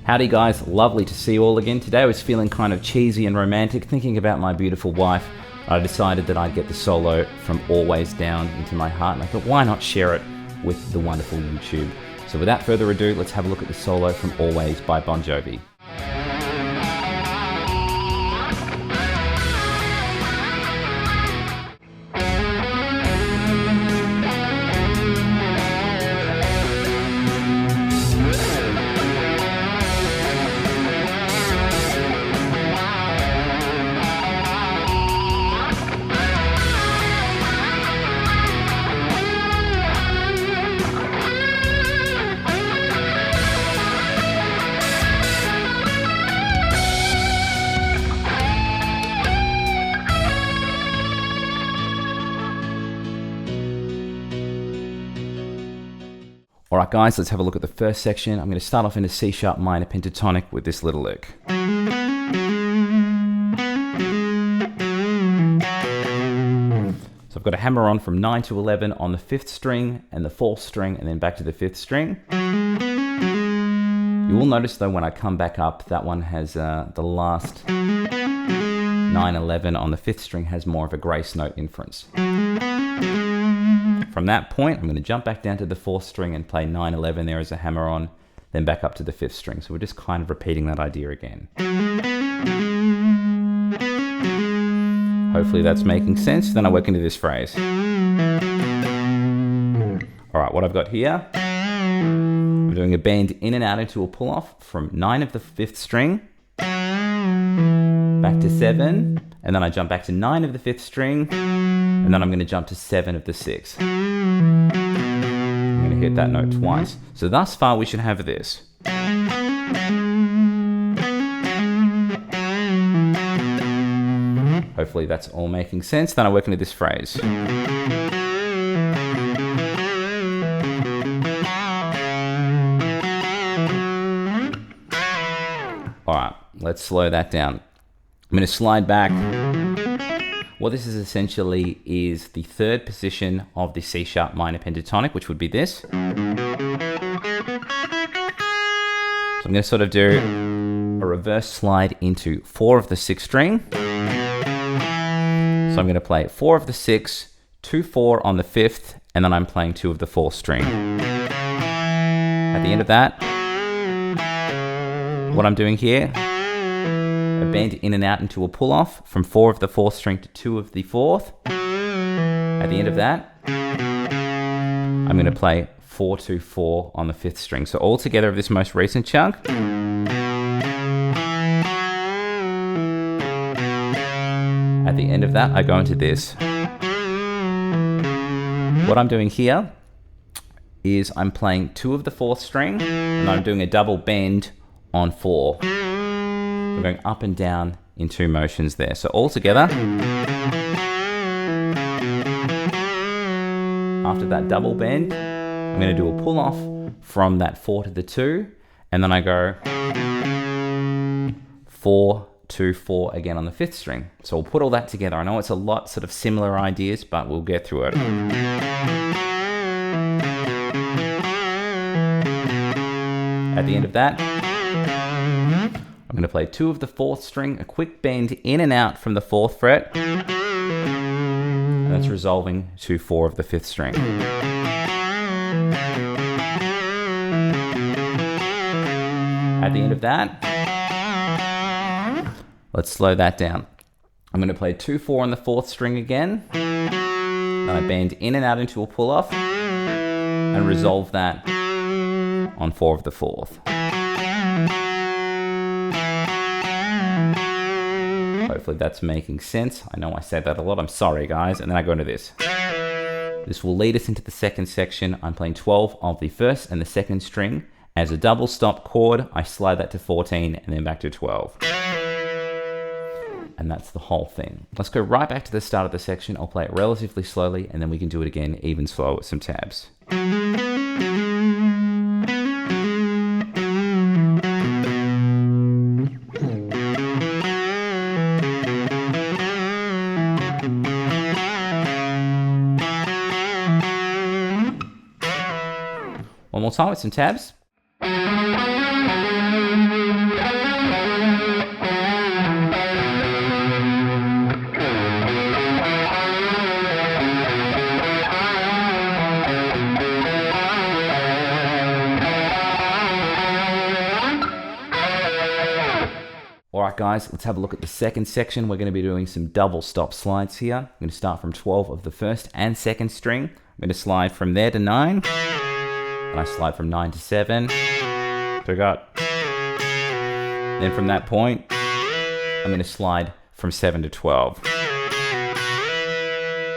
Howdy guys, lovely to see you all again. Today I was feeling kind of cheesy and romantic, thinking about my beautiful wife. I decided that I'd get the solo from Always Down Into My Heart, and I thought why not share it with the wonderful YouTube. So without further ado, let's have a look at the solo from Always by Bon Jovi. Alright guys, let's have a look at the first section. I'm going to start off in a C# minor pentatonic with this little lick. So I've got a hammer on from 9 to 11 on the 5th string and the 4th string and then back to the 5th string. You will notice though when I come back up, that one has the last 9/11 on the 5th string has more of a grace note inference. From that point, I'm going to jump back down to the 4th string and play 9/11 there as a hammer on, then back up to the 5th string. So we're just kind of repeating that idea again. Hopefully that's making sense. Then I work into this phrase. Alright, what I've got here, I'm doing a bend in and out into a pull-off from 9 of the 5th string, back to 7, and then I jump back to 9 of the 5th string, and then I'm going to jump to 7 of the 6th. I'm going to hit that note twice. So thus far we should have this. Hopefully that's all making sense. Then I work into this phrase. Alright, let's slow that down. I'm going to slide back. What this is essentially is the 3rd position of the C# minor pentatonic, which would be this. So I'm going to sort of do a reverse slide into 4 of the 6th string. So I'm going to play 4 of the 6, 2, 4 on the 5th, and then I'm playing 2 of the 4th string. At the end of that, what I'm doing here, a bend in and out into a pull-off from 4 of the 4th string to 2 of the 4th. At the end of that, I'm going to play 4, 2, 4 on the 5th string. So all together of this most recent chunk. At the end of that, I go into this. What I'm doing here is I'm playing 2 of the 4th string, and I'm doing a double bend on 4. We're going up and down in 2 motions there. So all together, after that double bend, I'm going to do a pull off from that 4 to the 2, and then I go 4, 2, 4 again on the 5th string. So we'll put all that together. I know it's a lot sort of similar ideas, but we'll get through it. At the end of that, I'm going to play 2 of the 4th string, a quick bend in and out from the 4th fret, and that's resolving to 4 of the 5th string. At the end of that, let's slow that down. I'm going to play 2, 4 on the 4th string again, and I bend in and out into a pull-off, and resolve that on 4 of the 4th. Hopefully that's making sense. I know I said that a lot. I'm sorry, guys. And then I go into this. This will lead us into the 2nd section. I'm playing 12 of the 1st and the 2nd string. As a double stop chord, I slide that to 14 and then back to 12. And that's the whole thing. Let's go right back to the start of the section. I'll play it relatively slowly, and then we can do it again even slower with some tabs. One more time with some tabs. Alright guys, let's have a look at the second section. We're going to be doing some double stop slides here. I'm going to start from 12 of the first and second string. I'm going to slide from there to 9. And I slide from 9 to 7. So I got. Then from that point, I'm going to slide from 7 to 12.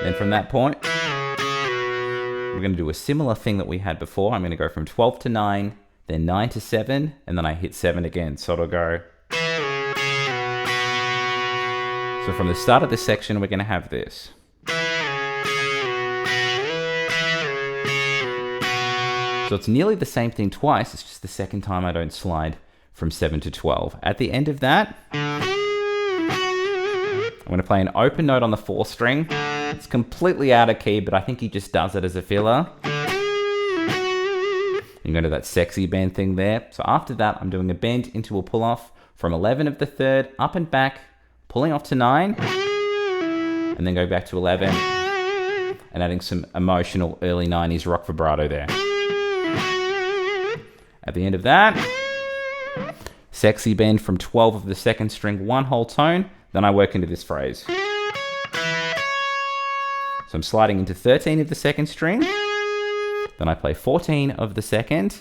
Then from that point, we're going to do a similar thing that we had before. I'm going to go from 12 to 9, then 9 to 7, and then I hit 7 again. So it'll go. So from the start of this section, we're going to have this. So it's nearly the same thing twice. It's just the second time I don't slide from 7 to 12. At the end of that, I'm going to play an open note on the 4th string. It's completely out of key, but I think he just does it as a filler. You go to that sexy bend thing there. So after that, I'm doing a bend into a pull off from 11 of the 3rd, up and back, pulling off to 9, and then go back to 11, and adding some emotional early 90s rock vibrato there. At the end of that, sexy bend from 12 of the 2nd string, 1 whole tone, then I work into this phrase. So I'm sliding into 13 of the 2nd string, then I play 14 of the 2nd,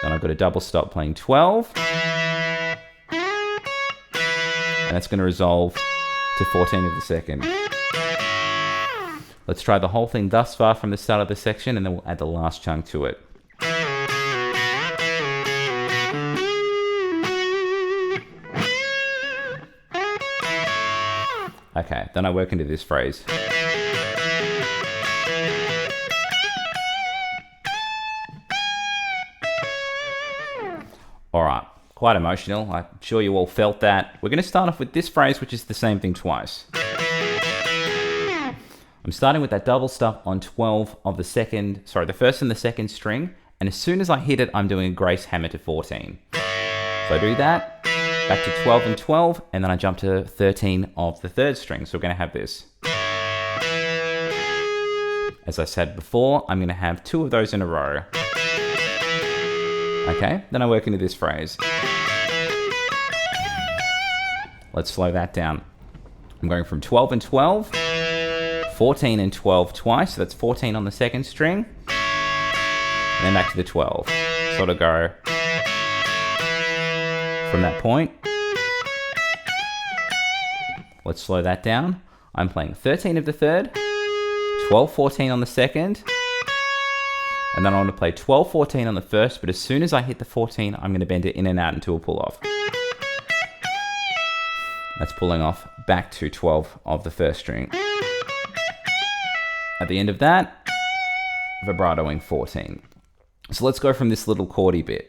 then I've got a double stop playing 12, and that's going to resolve to 14 of the 2nd. Let's try the whole thing thus far from the start of the section, and then we'll add the last chunk to it. Okay, then I work into this phrase. Alright, quite emotional. I'm sure you all felt that. We're going to start off with this phrase, which is the same thing twice. I'm starting with that double stop on 12 of the 1st and the 2nd string, and as soon as I hit it, I'm doing a grace hammer to 14. So I do that, back to 12 and 12, and then I jump to 13 of the 3rd string. So we're going to have this. As I said before, I'm going to have 2 of those in a row. Okay, then I work into this phrase. Let's slow that down. I'm going from 12 and 12, 14 and 12 twice, so that's 14 on the 2nd string, and then back to the 12. Sort of go from that point. Let's slow that down. I'm playing 13 of the 3rd, 12, 14 on the 2nd, and then I want to play 12, 14 on the 1st, but as soon as I hit the 14, I'm going to bend it in and out into a pull off. That's pulling off back to 12 of the 1st string. At the end of that, vibratoing 14. So let's go from this little chordy bit.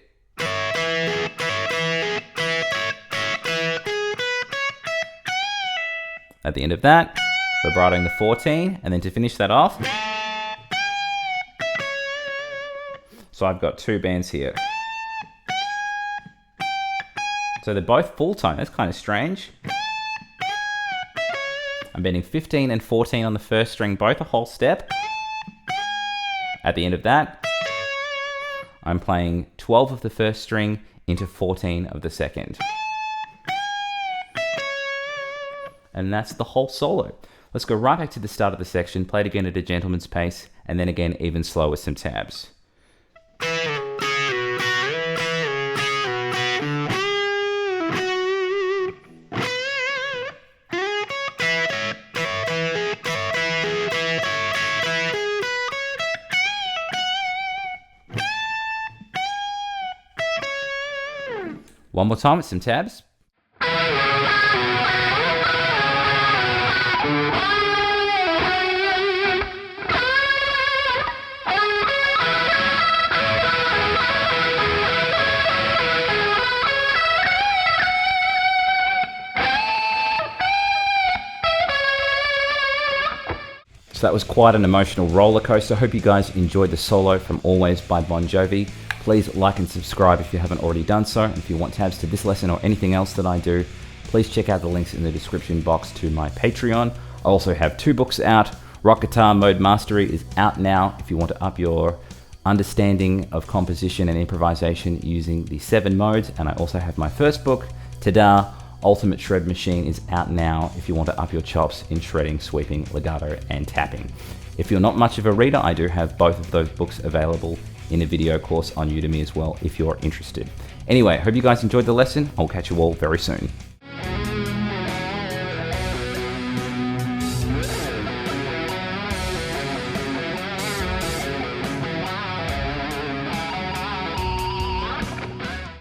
At the end of that, vibratoing the 14, and then to finish that off, so I've got 2 bands here. So they're both full tone. That's kind of strange. I'm bending 15 and 14 on the 1st string, both a whole step. At the end of that, I'm playing 12 of the 1st string into 14 of the 2nd. And that's the whole solo. Let's go right back to the start of the section, play it again at a gentleman's pace, and then again even slower with some tabs. One more time with some tabs. So that was quite an emotional roller coaster. Hope you guys enjoyed the solo from Always by Bon Jovi. Please like and subscribe if you haven't already done so. And if you want tabs to this lesson or anything else that I do, please check out the links in the description box to my Patreon. I also have 2 books out. Rock Guitar Mode Mastery is out now if you want to up your understanding of composition and improvisation using the 7 modes. And I also have my first book, Ta-da, Ultimate Shred Machine is out now if you want to up your chops in shredding, sweeping, legato, and tapping. If you're not much of a reader, I do have both of those books available in a video course on Udemy as well if you're interested. Anyway, hope you guys enjoyed the lesson. I'll catch you all very soon.